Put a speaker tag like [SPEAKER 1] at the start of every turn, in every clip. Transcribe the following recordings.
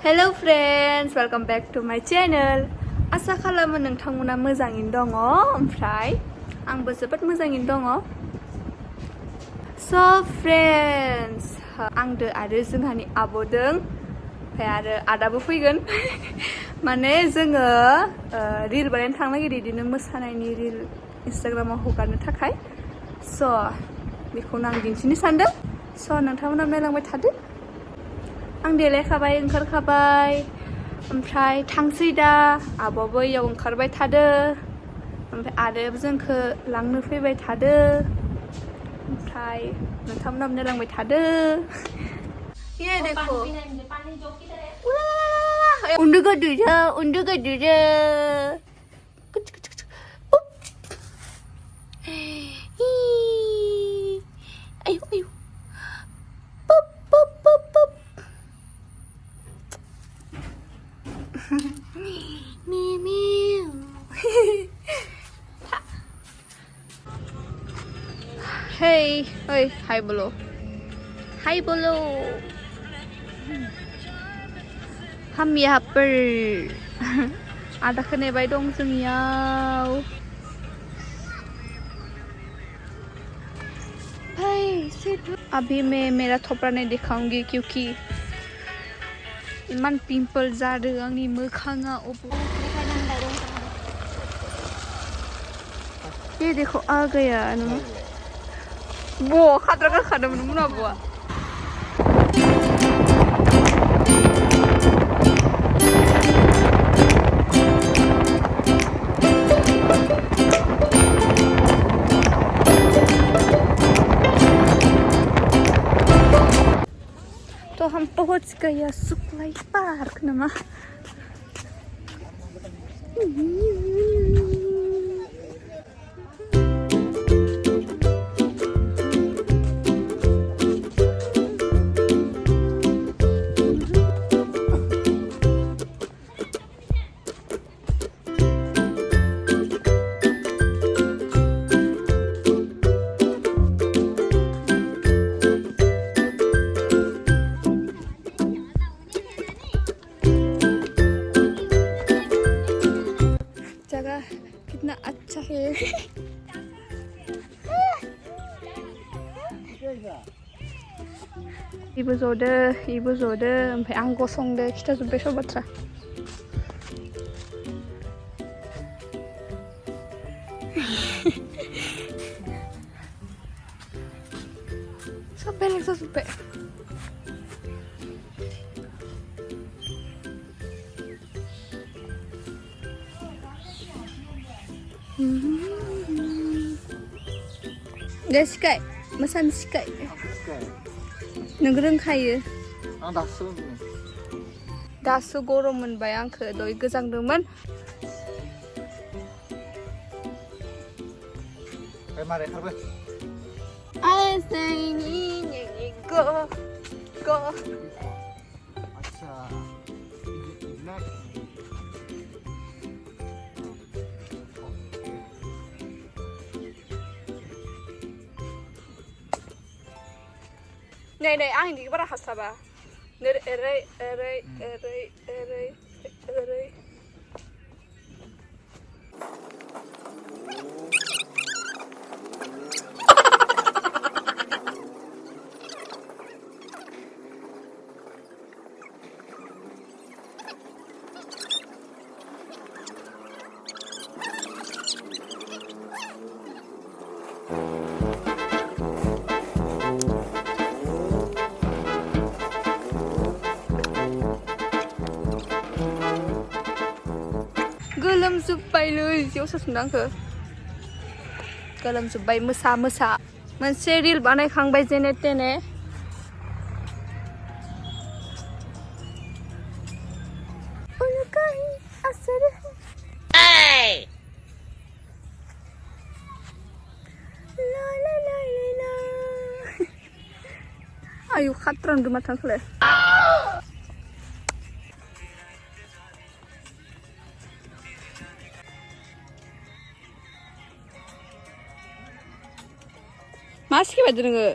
[SPEAKER 1] Hello friends, welcome back to my channel. आसा खालामो नोंथांमोना मोजाङैनो दङ ओमफ्राय आंबो जोबोद मोजाङैनो दङ. So friends, आंदो आरो जोंहानि आब'दों ओमफ्राय आरो आदाबो फैगोन. माने जोङो रिल बानायनो थांनो नागिरो बिदिनो मोसानायनि रिल इन्स्टाग्रामाव हगारनो थाखाय. So बेखौनो आं दिन्थिनो सानदों. So नोंथांमोना नायलांबाय थादो. आं देलायखाबाय ओंखारखाबाय ओमफ्राय थांसै दा आब'बो इयाव ओंखारबाय थादो ओमफ्राय आदायाबो जोंखौ लांनो फैबाय थादो ओमफ्राय नोंथांमोनाबो नायलांबाय थादो. ये देखो उन्दुगोदुजो आयु आयु Hey, oi, hi bolo. Hi bolo. हम यहाँ पर आधा खने बाय दं जोंनियाव. अभी मैं मेरा थोपड़ा नहीं दिखाऊंगी क्योंकि इमान पिंपल जादों आंनि मोखाङा. ये देखो आ गया ना. वो खाद्रा का खाद्रा में मुना बुआ. तो हम पहुंच गए सुक्लाई पार्क नमा. कितना अच्छा है. इबो जदो ओमफ्राय आं गसंदो खिथाजोब्बाय सब बाथ्रा. सब बेलेग जाजोब्बाय. दे सिखाय मोसानो सिखाय. नों रोंखायो.
[SPEAKER 2] आं
[SPEAKER 1] दासो गरम मोनबाय आंखो दय गोजांदोंमोन.
[SPEAKER 2] मारै खारबाय.
[SPEAKER 1] go.
[SPEAKER 2] आच्छा बिदिना. नै आं इदिखौ बारा हास्लाबा. ओरै गोलोमजोब्बायलै जियावसो सुंदों आंखो. गोलोमजोब्बाय मोसा मोनसे रिल बानायखांबाय जेने तेने. आयु खात्रा नुदों माथो आंखौलाय. मा सिखायबायदो नोङो?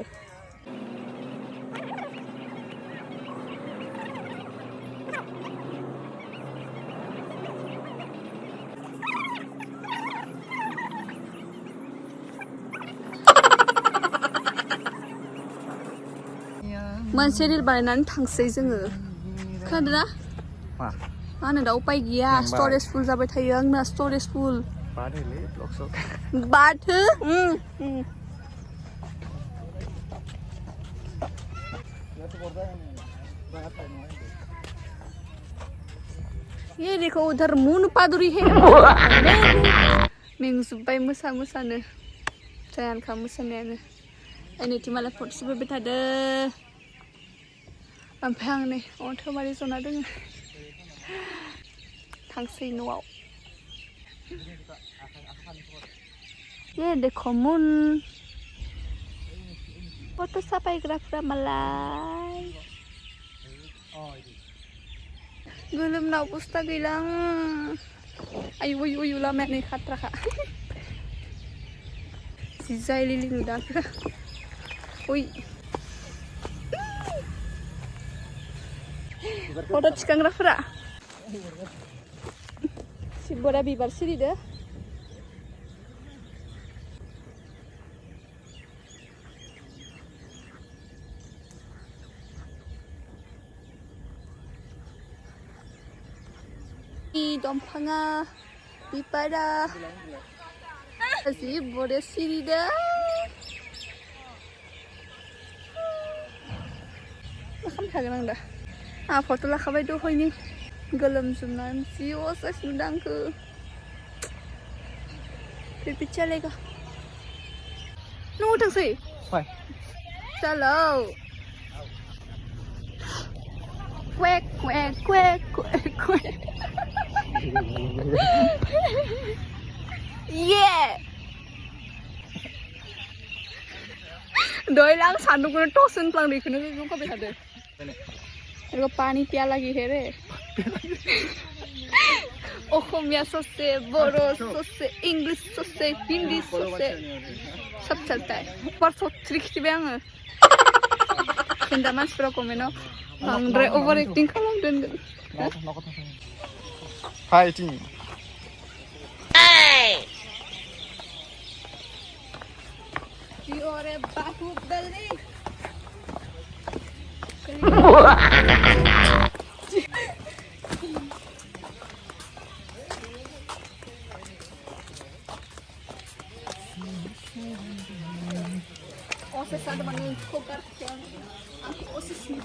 [SPEAKER 1] मोनसे रिल बानायनानै थांसै जोङो खोनादों ना मा होनो दा उपाय गैया स्टरेज फुल जाबाय थायो आंना स्टरेज फुल बाथो ये देखो उधर मुन पादुरी है मेंजोब्बाय मोसानो जायानखा मोसानायानो एनिथि मालाय फट सुबाय थादो ओमफ्राय आं नै अन्थमारि जना दोङो थांसै न'आव ये देखो मुन फट साफायग्राफ्रा मालाय गोलोमना अबस्था गैला आयु लामायानो खाथ्राखा जि जायलिलि नुदां ओइ फट थिखांग्राफोरा सिबरा बिबार सिरिदो दंफाङा बिबारा जि बरिया सिरिदो मा खालामखागोन आं दा फट' लाखाबाय दहायनि गोलोमजोबनानै जि असाइस नुदों आंखो फिर चलेगा न'आव थांसै चलो quake quake quake quake quake Yeah! Doi lang sanduk ko tosin plang di kuno ko kabe hade. Ergo pani piya lagi है रे. ओखमिया ससे बोरो ससे इंग्लिश ससे हिंदी ससे सब चलता है पर सोच बे आङो खिन्था मानसिफोरा कमेन्टआव बांद्राय ओभार एक्टिं खालामदों
[SPEAKER 3] fighting
[SPEAKER 1] Diore bahubali Ose sada manin kokar kyan aku ose sini